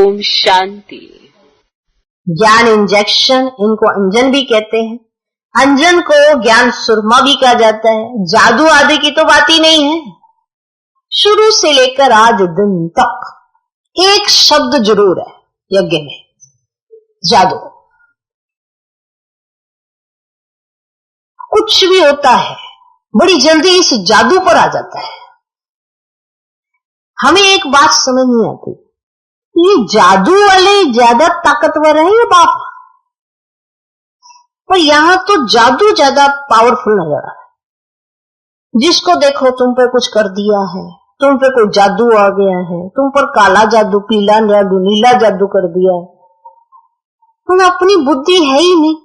ओम शांति। ज्ञान इंजेक्शन, इनको अंजन भी कहते हैं। अंजन को ज्ञान सुरमा भी कहा जाता है। जादू आदि की तो बात ही नहीं है। शुरू से लेकर आज दिन तक एक शब्द जरूर है यज्ञ में, जादू। कुछ भी होता है बड़ी जल्दी इस जादू पर आ जाता है। हमें एक बात समझ नहीं आती, ये जादू वाले ज्यादा ताकतवर है या बाप? पर यहां तो जादू ज्यादा पावरफुल नजर आ रहा है। जिसको देखो तुम पे कुछ कर दिया है, तुम पे कोई जादू आ गया है, तुम पर काला जादू, पीला जादू, नीला जादू कर दिया है। तुम अपनी बुद्धि है ही नहीं।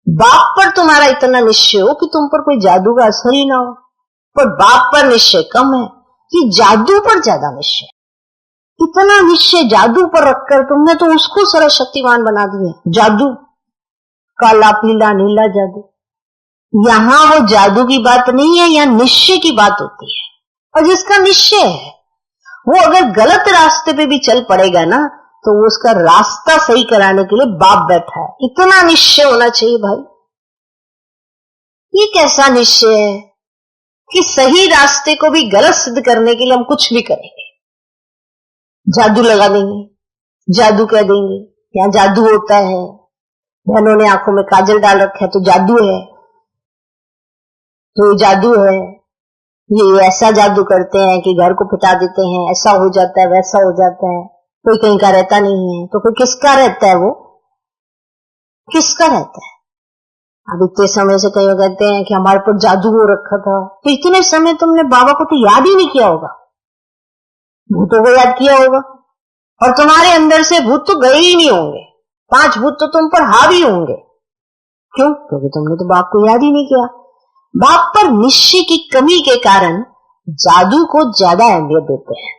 बाप पर तुम्हारा इतना निश्चय हो कि तुम पर कोई जादू का असर ही ना हो, पर बाप पर निश्चय कम है कि जादू पर ज्यादा निश्चय। इतना निश्चय जादू पर रखकर तुमने तो उसको सर्वशक्तिमान बना दिया। जादू, काला, पीला, नीला जादू। यहां वो जादू की बात नहीं है, यहां निश्चय की बात होती है। और जिसका निश्चय है वो अगर गलत रास्ते पे भी चल पड़ेगा ना, तो वो उसका रास्ता सही कराने के लिए बाप बैठा है। इतना निश्चय होना चाहिए भाई। ये कैसा निश्चय है कि सही रास्ते को भी गलत सिद्ध करने के लिए हम कुछ भी करेंगे। जादू लगा देंगे, जादू कह देंगे, यहाँ जादू होता है, बहनों ने आंखों में काजल डाल रखा है तो जादू है, तो ये जादू है। ये ऐसा जादू करते हैं कि घर को पिटा देते हैं, ऐसा हो जाता है, वैसा हो जाता है। कोई कहीं का रहता नहीं है, तो कोई किसका रहता है? वो किसका रहता है? अब इतने समय से कई कहते हैं कि हमारे पर जादू हो रखा था, तो इतने समय तुमने बाबा को तो याद ही नहीं किया होगा, भूतों को याद किया होगा। और तुम्हारे अंदर से भूत तो गए ही नहीं होंगे, 5 भूत तो तुम पर हावी होंगे। क्यों? क्योंकि तुमने तो बाप को याद ही नहीं किया। बाप पर निश्चय की कमी के कारण जादू को ज्यादा अहमियत देते हैं।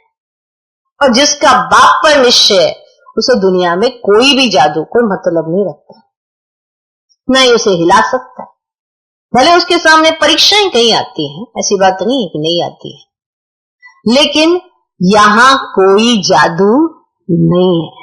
और जिसका बाप पर निश्चय है उसे दुनिया में कोई भी जादू कोई मतलब नहीं रखता, न ही उसे हिला सकता है। भले उसके सामने परीक्षाएं कहीं आती हैं, ऐसी बात नहीं है कि नहीं आती है, लेकिन यहां कोई जादू नहीं है।